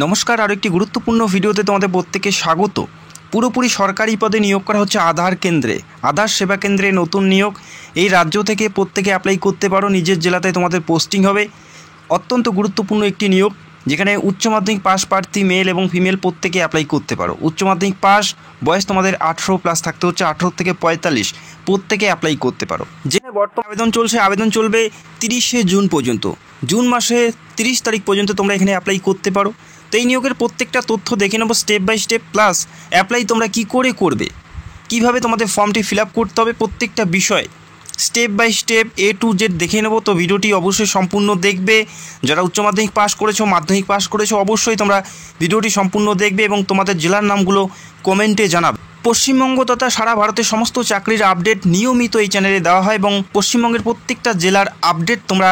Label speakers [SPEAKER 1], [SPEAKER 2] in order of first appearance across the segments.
[SPEAKER 1] নমস্কার, আর একটি গুরুত্বপূর্ণ ভিডিওতে তোমাদের প্রত্যেককে স্বাগত। পুরোপুরি সরকারি পদে নিয়োগ করা হচ্ছে আধার কেন্দ্রে, আধার সেবা কেন্দ্রে নতুন নিয়োগ। এই রাজ্য থেকে প্রত্যেকে অ্যাপ্লাই করতে পারো, নিজের জেলাতে তোমাদের পোস্টিং হবে। অত্যন্ত গুরুত্বপূর্ণ একটি নিয়োগ, যেখানে উচ্চ মাধ্যমিক পাস প্রার্থী মেল এবং ফিমেল প্রত্যেকে অ্যাপ্লাই করতে পারো। উচ্চ মাধ্যমিক পাস, বয়স তোমাদের 18+ থাকতে হচ্ছে, 18 থেকে 45 প্রত্যেকে অ্যাপ্লাই করতে পারো। যেখানে বর্তমানে আবেদন চলছে, আবেদন চলবে 30শে জুন পর্যন্ত। জুন মাসে 30 তারিখ পর্যন্ত তোমরা এখানে অ্যাপ্লাই করতে পারো। তো এই নিয়োগের প্রত্যেকটা তথ্য দেখে নেবো step by step, plus apply তোমরা কী করে করবে, কীভাবে তোমাদের ফর্মটি ফিল আপ করতে হবে, প্রত্যেকটা বিষয় step by step A to Z দেখে নেবো। তো ভিডিওটি অবশ্যই সম্পূর্ণ দেখবে। যারা উচ্চ মাধ্যমিক পাস করেছো, মাধ্যমিক পাস করেছো, অবশ্যই তোমরা ভিডিওটি সম্পূর্ণ দেখবে এবং তোমাদের জেলার নামগুলো কমেন্টে জানাবে। পশ্চিমবঙ্গ তথা সারা ভারতের সমস্ত চাকরির আপডেট নিয়মিত এই চ্যানেলে দেওয়া হয় এবং পশ্চিমবঙ্গের প্রত্যেকটা জেলার আপডেট তোমরা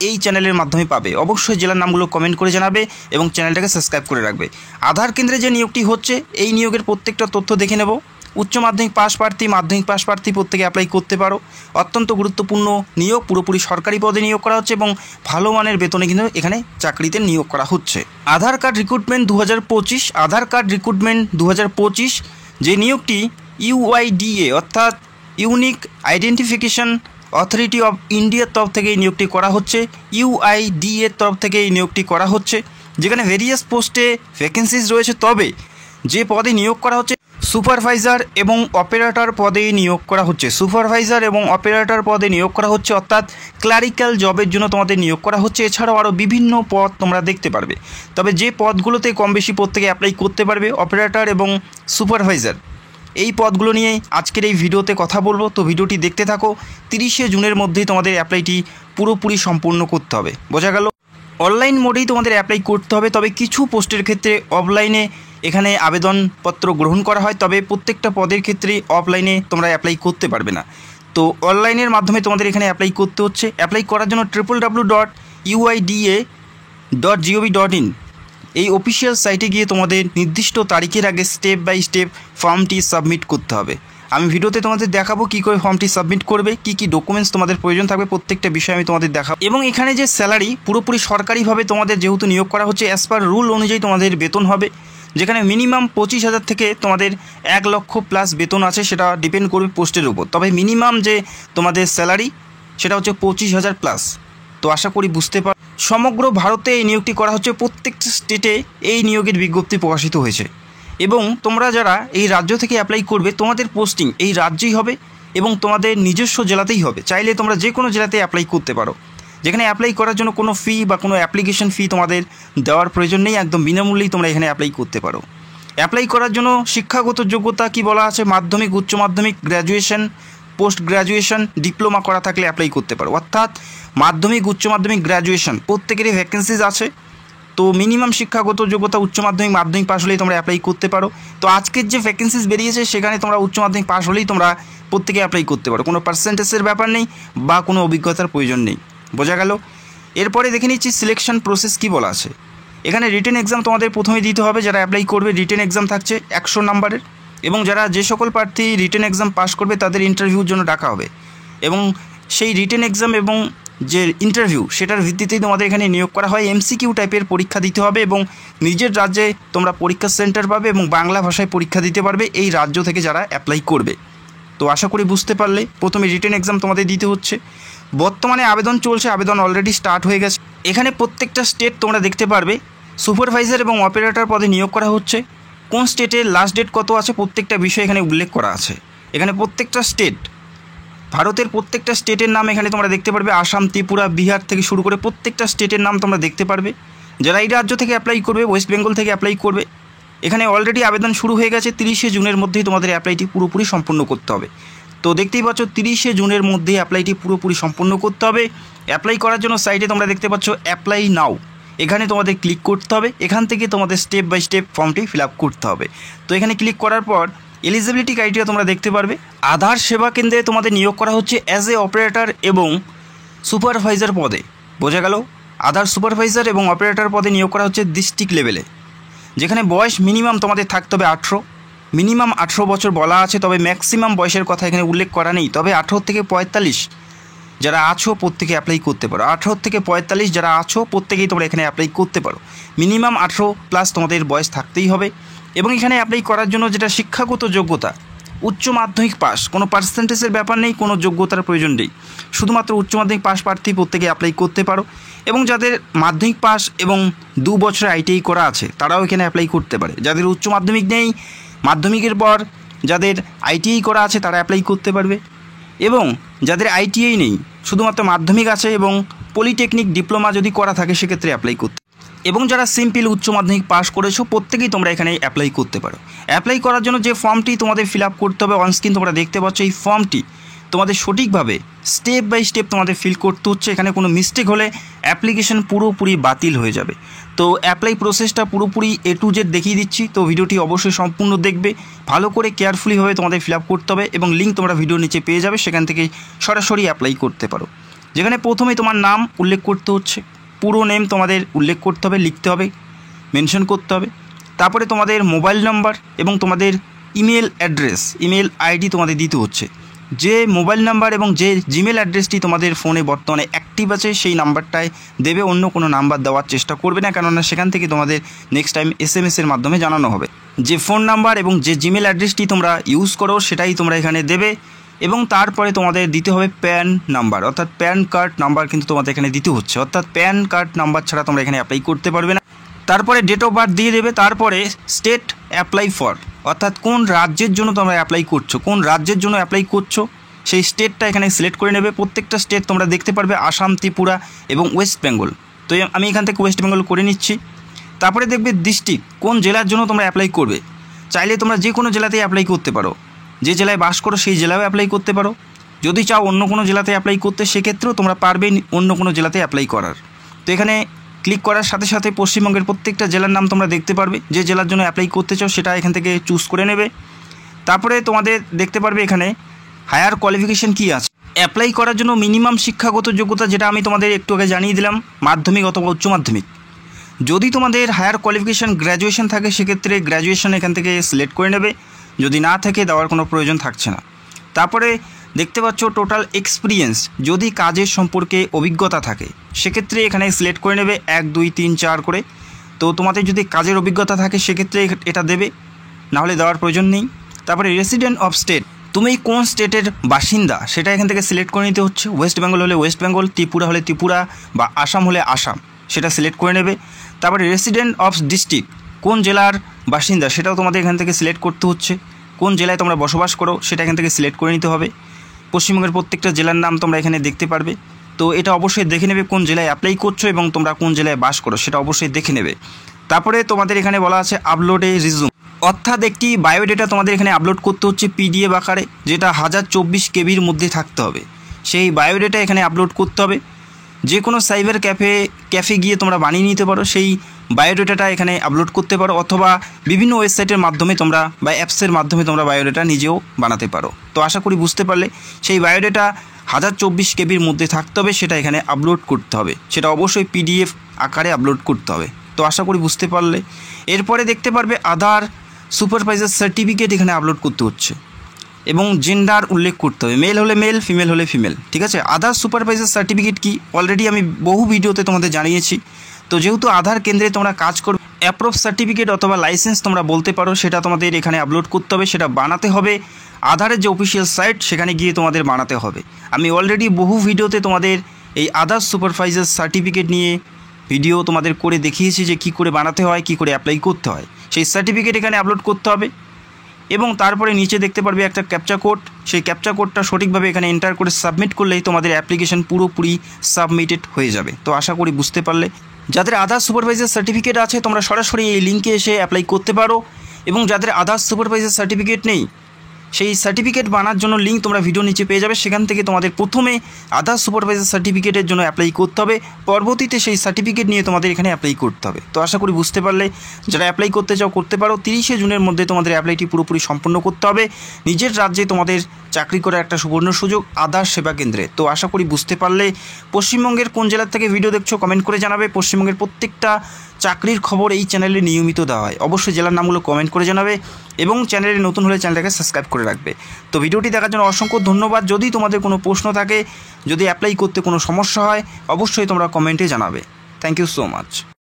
[SPEAKER 1] এই চ্যানেলের মাধ্যমে পাবে। অবশ্যই জেলার নামগুলো কমেন্ট করে জানাবে এবং চ্যানেলটাকে সাবস্ক্রাইব করে রাখবে। আধার কেন্দ্রে যে নিয়োগটি হচ্ছে, এই নিয়োগের প্রত্যেকটা তথ্য দেখে নেব। উচ্চ মাধ্যমিক পাস প্রার্থী, মাধ্যমিক পাস প্রার্থী প্রত্যেকে অ্যাপ্লাই করতে পারো। অত্যন্ত গুরুত্বপূর্ণ নিয়োগ, পুরোপুরি সরকারি পদে নিয়োগ করা হচ্ছে এবং ভালো মানের বেতনে কিন্তু এখানে চাকরিতে নিয়োগ করা হচ্ছে। আধার কার্ড রিক্রুটমেন্ট 2025, আধার কার্ড রিক্রুটমেন্ট 2025 যে নিয়োগটি UIDA অর্থাৎ ইউনিক আইডেন্টিফিকেশন অথরিটি অফ ইন্ডিয়ার তরফ থেকে এই নিয়োগটি করা হচ্ছে। UIDA তরফ থেকে এই নিয়োগটি করা হচ্ছে, যেখানে ভেরিয়াস পোস্টে ভ্যাকেন্সিজ রয়েছে। তবে যে পদে নিয়োগ করা হচ্ছে সুপারভাইজার এবং অপারেটর পদে নিয়োগ করা হচ্ছে। সুপারভাইজার এবং অপারেটর পদে নিয়োগ করা হচ্ছে, অর্থাৎ ক্লারিক্যাল জবের জন্য তোমাদের নিয়োগ করা হচ্ছে। এছাড়াও আরও বিভিন্ন পদ তোমরা দেখতে পারবে। তবে যে পদগুলোতে কম বেশি প্রত্যেকে অ্যাপ্লাই করতে পারবে, অপারেটর এবং সুপারভাইজার, এই পদগুলো নিয়ে আজকের এই ভিডিওতে কথা বলবো। তো ভিডিওটি দেখতে থাকো। 30শে জুনের মধ্যেই তোমাদের অ্যাপ্লাইটি পুরোপুরি সম্পূর্ণ করতে হবে। বোঝা গেল? অনলাইন মোডেই তোমাদের অ্যাপ্লাই করতে হবে। তবে কিছু পোস্টের ক্ষেত্রে অফলাইনে এখানে আবেদনপত্র গ্রহণ করা হয়, তবে প্রত্যেকটা পদের ক্ষেত্রেই অফলাইনে তোমরা অ্যাপ্লাই করতে পারবে না। তো অনলাইনের মাধ্যমে তোমাদের এখানে অ্যাপ্লাই করতে হচ্ছে। অ্যাপ্লাই করার জন্য www.uida.gov.in এই অফিসিয়াল সাইটে গিয়ে তোমাদের নির্দিষ্ট তারিখের আগে স্টেপ বাই স্টেপ ফর্মটি সাবমিট করতে হবে। আমি ভিডিওতে তোমাদের দেখাবো কী করে ফর্মটি সাবমিট করবে, কী কী ডকুমেন্টস তোমাদের প্রয়োজন থাকবে, প্রত্যেকটা বিষয় আমি তোমাদের দেখাবো। এবং এখানে যে স্যালারি, পুরোপুরি সরকারিভাবে তোমাদের যেহেতু নিয়োগ করা হচ্ছে, অ্যাজ পার রুল অনুযায়ী তোমাদের বেতন হবে, যেখানে মিনিমাম 25,000 থেকে তোমাদের 1 লক্ষ প্লাস বেতন আছে। সেটা ডিপেন্ড করবে পোস্টের উপর। তবে মিনিমাম যে তোমাদের স্যালারি সেটা হচ্ছে 25,000 প্লাস। তো আশা করি বুঝতে পার। সমগ্র ভারতে এই নিয়োগটি করা হচ্ছে, প্রত্যেকটা স্টেটে এই নিয়োগের বিজ্ঞপ্তি প্রকাশিত হয়েছে। এবং তোমরা যারা এই রাজ্য থেকে অ্যাপ্লাই করবে, তোমাদের পোস্টিং এই রাজ্যেই হবে এবং তোমাদের নিজস্ব জেলাতেই হবে। চাইলে তোমরা যে কোনো জেলাতে অ্যাপ্লাই করতে পারো, যেখানে অ্যাপ্লাই করার জন্য কোনো ফি বা কোনো অ্যাপ্লিকেশন ফি তোমাদের দেওয়ার প্রয়োজন নেই। একদম বিনামূল্যেই তোমরা এখানে অ্যাপ্লাই করতে পারো। অ্যাপ্লাই করার জন্য শিক্ষাগত যোগ্যতা কি বলা আছে, মাধ্যমিক, উচ্চ মাধ্যমিক, গ্র্যাজুয়েশন, পোস্ট গ্র্যাজুয়েশন, ডিপ্লোমা করা থাকলে অ্যাপ্লাই করতে পারো। অর্থাৎ মাধ্যমিক, উচ্চ মাধ্যমিক, গ্র্যাজুয়েশন প্রত্যেকেরই ভ্যাকেন্সিজ আছে। তো মিনিমাম শিক্ষাগত যোগ্যতা উচ্চ মাধ্যমিক, মাধ্যমিক পাস হলেই তোমরা অ্যাপ্লাই করতে পারো। তো আজকের যে ভ্যাকেন্সিজ বেরিয়েছে, সেখানে তোমরা উচ্চ মাধ্যমিক পাস হলেই তোমরা প্রত্যেকে অ্যাপ্লাই করতে পারো। কোনো পার্সেন্টেজের ব্যাপার নেই বা কোনো অভিজ্ঞতার প্রয়োজন নেই। বোঝা গেল? এরপরে দেখে নিচ্ছি সিলেকশন প্রসেস কী বলা আছে। এখানে রিটেন এক্সাম তোমাদের প্রথমে দিতে হবে। যারা অ্যাপ্লাই করবে, রিটেন এক্সাম থাকছে 100 নাম্বারের, এবং যারা যে সকল প্রার্থী রিটেন এক্সাম পাস করবে তাদের ইন্টারভিউর জন্য ডাকা হবে। এবং সেই রিটেন এক্সাম এবং যে ইন্টারভিউ, সেটার ভিত্তিতেই তোমাদের এখানে নিয়োগ করা হয়। MCQ টাইপের পরীক্ষা দিতে হবে এবং নিজের রাজ্যে তোমরা পরীক্ষা সেন্টার পাবে এবং বাংলা ভাষায় পরীক্ষা দিতে পারবে এই রাজ্য থেকে যারা অ্যাপ্লাই করবে। তো আশা করি বুঝতে পারলে। প্রথমে রিটেন এক্সাম তোমাদের দিতে হচ্ছে। বর্তমানে আবেদন চলছে, আবেদন অলরেডি স্টার্ট হয়ে গেছে। এখানে প্রত্যেকটা স্টেট তোমরা দেখতে পারবে। সুপারভাইজার এবং অপারেটর পদে নিয়োগ করা হচ্ছে। কোন স্টেটের লাস্ট ডেট কত আছে, প্রত্যেকটা বিষয় এখানে উল্লেখ করা আছে। এখানে প্রত্যেকটা স্টেট, ভারতের প্রত্যেকটা স্টেটের নাম এখানে তোমরা দেখতে পারবে। আসাম, ত্রিপুরা, বিহার থেকে শুরু করে প্রত্যেকটা স্টেটের নাম তোমরা দেখতে পারবে। যারা এই রাজ্য থেকে অ্যাপ্লাই করবে, ওয়েস্ট বেঙ্গল থেকে অ্যাপ্লাই করবে, এখানে অলরেডি আবেদন শুরু হয়ে গেছে। 30শে জুনের মধ্যেই তোমাদের অ্যাপ্লাইটি পুরোপুরি সম্পূর্ণ করতে হবে। তো দেখতেই পাচ্ছ 30শে জুনের মধ্যেই অ্যাপ্লাইটি পুরোপুরি সম্পূর্ণ করতে হবে। অ্যাপ্লাই করার জন্য সাইটে তোমরা দেখতে পাচ্ছ অ্যাপ্লাই নাও, এখানে তোমাদের ক্লিক করতে হবে। এখান থেকে তোমাদের স্টেপ বাই স্টেপ ফর্মটি ফিল আপ করতে হবে। তো এখানে ক্লিক করার পর এলিজিবিলিটি ক্রাইটেরিয়া তোমরা দেখতে পারবে। আধার সেবা কেন্দ্রে তোমাদের নিয়োগ করা হচ্ছে অ্যাজ এ অপারেটর এবং সুপারভাইজার পদে। বোঝা গেল? আধার সুপারভাইজার এবং অপারেটর পদে নিয়োগ করা হচ্ছে ডিস্ট্রিক্ট লেভেলে, যেখানে বয়স মিনিমাম তোমাদের থাকতে হবে 18, মিনিমাম 18 বছর বলা আছে। তবে ম্যাক্সিমাম বয়সের কথা এখানে উল্লেখ করা নেই। তবে 18 থেকে 45 যারা আছো প্রত্যেকে অ্যাপ্লাই করতে পারো। 18 থেকে 45 যারা আছো প্রত্যেকেই তোমরা এখানে অ্যাপ্লাই করতে পারো। মিনিমাম 18+ তোমাদের বয়স থাকতেই হবে। এবং এখানে অ্যাপ্লাই করার জন্য যেটা শিক্ষাগত যোগ্যতা, উচ্চ মাধ্যমিক পাস, কোনো পার্সেন্টেজের ব্যাপার নেই, কোনো যোগ্যতার প্রয়োজন নেই, শুধুমাত্র উচ্চ মাধ্যমিক পাস প্রার্থী প্রত্যেকে অ্যাপ্লাই করতে পারো। এবং যাদের মাধ্যমিক পাস এবং 2 বছর আইটিআই করা আছে তারাও এখানে অ্যাপ্লাই করতে পারে। যাদের উচ্চ মাধ্যমিক নেই, মাধ্যমিকের পর যাদের আইটিআই করা আছে তারা অ্যাপ্লাই করতে পারবে। এবং যাদের আইটিআই নেই, শুধুমাত্র মাধ্যমিক আছে এবং পলিটেকনিক ডিপ্লোমা যদি করা থাকে সেক্ষেত্রে অ্যাপ্লাই করতে। এবং যারা সিম্পল উচ্চ মাধ্যমিক পাস করেছো প্রত্যেকেই তোমরা এখানে অ্যাপ্লাই করতে পারো। অ্যাপ্লাই করার জন্য যে ফর্মটি তোমাদের ফিল আপ করতে হবে, অনস্ক্রিন তোমরা দেখতে পাচ্ছ, এই ফর্মটি তোমাদের সঠিকভাবে স্টেপ বাই স্টেপ তোমাদের ফিল করতে হচ্ছে। এখানে কোনো মিস্টেক হলে অ্যাপ্লিকেশন পুরোপুরি বাতিল হয়ে যাবে। তো অ্যাপ্লাই প্রসেসটা পুরোপুরি A to Z দেখিয়ে দিচ্ছি, তো ভিডিওটি অবশ্যই সম্পূর্ণ দেখবে, ভালো করে কেয়ারফুলিভাবে তোমাদের ফিল আপ করতে হবে। এবং লিঙ্ক তোমরা ভিডিওর নিচে পেয়ে যাবে, সেখান থেকে সরাসরি অ্যাপ্লাই করতে পারো। যেখানে প্রথমে তোমার নাম উল্লেখ করতে হচ্ছে, পুরো নেম তোমাদের উল্লেখ করতে হবে, লিখতে হবে, মেনশন করতে হবে। তারপরে তোমাদের মোবাইল নাম্বার এবং তোমাদের ইমেল অ্যাড্রেস, ইমেল আইডি তোমাদের দিতে হচ্ছে। যে মোবাইল নাম্বার এবং যে জিমেল অ্যাড্রেসটি তোমাদের ফোনে বর্তমানে অ্যাক্টিভ আছে সেই নাম্বারটায় দেবে, অন্য কোনো নাম্বার দেওয়ার চেষ্টা করবে না, কেননা সেখান থেকে তোমাদের নেক্সট টাইম SMS-এর মাধ্যমে জানানো হবে। যে ফোন নাম্বার এবং যে জিমেল অ্যাড্রেসটি তোমরা ইউজ করো সেটাই তোমরা এখানে দেবে। এবং তারপরে তোমাদের দিতে হবে প্যান নাম্বার, অর্থাৎ প্যান কার্ড নাম্বার কিন্তু তোমাদের এখানে দিতে হচ্ছে, অর্থাৎ প্যান কার্ড নাম্বার ছাড়া তোমরা এখানে অ্যাপ্লাই করতে পারবে না। তারপরে ডেট অফ বার্থ দিয়ে দেবে। তারপরে স্টেট অ্যাপ্লাই ফর, অর্থাৎ কোন রাজ্যের জন্য তোমরা অ্যাপ্লাই করছো, কোন রাজ্যের জন্য অ্যাপ্লাই করছো সেই স্টেটটা এখানে সিলেক্ট করে নেবে। প্রত্যেকটা স্টেট তোমরা দেখতে পারবে, আসাম, ত্রিপুরা এবং ওয়েস্ট বেঙ্গল। তো আমি এখান থেকে ওয়েস্ট বেঙ্গল করে নিচ্ছি। তারপরে দেখবে ডিস্ট্রিক্ট, কোন জেলার জন্য তোমরা অ্যাপ্লাই করবে। চাইলে তোমরা যে কোনো জেলাতেই অ্যাপ্লাই করতে পারো, যে জেলায় বাস করো সেই জেলাও অ্যাপ্লাই করতে পারো। যদি চাও অন্য কোনো জেলাতে অ্যাপ্লাই করতে সেক্ষেত্রেও তোমরা পারবে অন্য কোনো জেলাতে অ্যাপ্লাই করার। তো এখানে ক্লিক করার সাথে সাথে পশ্চিমবঙ্গের প্রত্যেকটা জেলার নাম তোমরা দেখতে পারবে, যে জেলার জন্য অ্যাপ্লাই করতে চাও সেটা এখান থেকে চুজ করে নেবে। তারপরে তোমাদের দেখতে পারবে এখানে হায়ার কোয়ালিফিকেশান কী আছে। অ্যাপ্লাই করার জন্য মিনিমাম শিক্ষাগত যোগ্যতা, যেটা আমি তোমাদের একটু আগে জানিয়ে দিলাম, মাধ্যমিক অথবা উচ্চ মাধ্যমিক। যদি তোমাদের হায়ার কোয়ালিফিকেশান গ্র্যাজুয়েশন থাকে সেক্ষেত্রে গ্র্যাজুয়েশন এখান থেকে সিলেক্ট করে নেবে, যদি না থাকে দেওয়ার কোনো প্রয়োজন থাকছে না। তারপরে দেখতে পাচ্ছ টোটাল এক্সপিরিয়েন্স, যদি কাজের সম্পর্কে অভিজ্ঞতা থাকে সেক্ষেত্রে এখানে সিলেক্ট করে নেবে 1, 2, 3, 4 করে। তো তোমাদের যদি কাজের অভিজ্ঞতা থাকে সেক্ষেত্রে এটা দেবে, নাহলে দেওয়ার প্রয়োজন নেই। তারপরে রেসিডেন্ট অফ স্টেট, তুমি কোন স্টেটের বাসিন্দা সেটা এখান থেকে সিলেক্ট করে নিতে হচ্ছে। ওয়েস্ট বেঙ্গল হলে ওয়েস্ট বেঙ্গল, ত্রিপুরা হলে ত্রিপুরা বা আসাম হলে আসাম, সেটা সিলেক্ট করে নেবে। তারপরে রেসিডেন্ট অফ ডিস্ট্রিক্ট, কোন জেলার বাসিন্দা সেটাও তোমাদের এখান থেকে সিলেক্ট করতে হচ্ছে। কোন জেলায় তোমরা বসবাস করো সেটা এখান থেকে সিলেক্ট করে নিতে হবে। পশ্চিমবঙ্গের প্রত্যেকটা জেলার নাম তোমরা এখানে দেখতে পারবে। তো এটা অবশ্যই দেখে নেবে কোন জেলায় অ্যাপ্লাই করছো এবং তোমরা কোন জেলায় বাস করো সেটা অবশ্যই দেখে নেবে। তারপরে তোমাদের এখানে বলা আছে আপলোডে রিজুম, অর্থাৎ একটি বায়োডেটা তোমাদের এখানে আপলোড করতে হচ্ছে PDF আকারে, যেটা 1024 KB'র মধ্যে থাকতে হবে। সেই বায়োডেটা এখানে আপলোড করতে হবে। যে কোনো সাইবার ক্যাফে গিয়ে তোমরা বানিয়ে নিতে পারো, সেই বায়োডেটাটা এখানে আপলোড করতে পারো, অথবা বিভিন্ন ওয়েবসাইটের মাধ্যমে তোমরা বা অ্যাপসের মাধ্যমে তোমরা বায়োডেটা নিজেও বানাতে পারো। তো আশা করি বুঝতে পারলে, সেই বায়োডেটা 1024 KB'র মধ্যে থাকতে হবে, সেটা এখানে আপলোড করতে হবে, সেটা অবশ্যই PDF আকারে আপলোড করতে হবে। তো আশা করি বুঝতে পারলে। এরপরে দেখতে পারবে আধার সুপারভাইজার সার্টিফিকেট এখানে আপলোড করতে হচ্ছে এবং জেন্ডার উল্লেখ করতে হবে, মেল হলে মেল, ফিমেল হলে ফিমেল, ঠিক আছে। আধার সুপারভাইজার সার্টিফিকেট কি অলরেডি আমি বহু ভিডিওতে তোমাদের জানিয়েছি। তো যেহেতু আধার কেন্দ্রে তোমরা কাজ করবে, অ্যাপ্রুভ সার্টিফিকেট অথবা লাইসেন্স তোমরা বলতে পারো, সেটা তোমাদের এখানে আপলোড করতে হবে। সেটা বানাতে হবে আধারের যে অফিসিয়াল সাইট সেখানে গিয়ে তোমাদের বানাতে হবে। আমি অলরেডি বহু ভিডিওতে তোমাদের এই আধার সুপারভাইজার সার্টিফিকেট নিয়ে ভিডিও তোমাদের করে দেখিয়েছি যে কী করে বানাতে হয়, কী করে অ্যাপ্লাই করতে হয়। সেই সার্টিফিকেট এখানে আপলোড করতে হবে এবং তারপরে নিচে দেখতে পারবে একটা ক্যাপচা কোড, সেই ক্যাপচা কোডটা সঠিকভাবে এখানে এন্টার করে সাবমিট করলেই তোমাদের অ্যাপ্লিকেশন পুরোপুরি সাবমিটেড হয়ে যাবে। তো আশা করি বুঝতে পারলে। যাদের আধার সুপারভাইজার সার্টিফিকেট আছে তোমরা সরাসরি এই লিঙ্কে এসে অ্যাপ্লাই করতে পারো, এবং যাদের আধার সুপারভাইজার সার্টিফিকেট নেই সেই সার্টিফিকেট বানার জন্য লিঙ্ক তোমরা ভিডিও নিচে পেয়ে যাবে। সেখান থেকে তোমাদের প্রথমে আধার সুপারভাইজার সার্টিফিকেটের জন্য অ্যাপ্লাই করতে হবে, পরবর্তীতে সেই সার্টিফিকেট নিয়ে তোমাদের এখানে অ্যাপ্লাই করতে হবে। তো আশা করি বুঝতে পারলে। যারা অ্যাপ্লাই করতে চাও করতে পারো। 30শে জুনের মধ্যে তোমাদের অ্যাপ্লাইটি পুরোপুরি সম্পন্ন করতে হবে। নিজের রাজ্যে তোমাদের চাকরি করার একটা সুবর্ণ সুযোগ আধার সেবা কেন্দ্রে। তো আশা করি বুঝতে পারলে। পশ্চিমবঙ্গের কোন জেলার থেকে ভিডিও দেখছো কমেন্ট করে জানাবে। পশ্চিমবঙ্গের প্রত্যেকটা চাকরির খবর এই চ্যানেলে নিয়মিত দেওয়া হয়, অবশ্যই জেলার নামগুলো কমেন্ট করে জানাবে এবং চ্যানেলে নতুন হলে চ্যানেলটাকে সাবস্ক্রাইব করে রাখবে। তো ভিডিওটি দেখার জন্য অসংখ্য ধন্যবাদ। যদি তোমাদের কোনো প্রশ্ন থাকে, যদি অ্যাপ্লাই করতে কোনো সমস্যা হয়, অবশ্যই তোমরা কমেন্টে জানাবে। Thank you so much.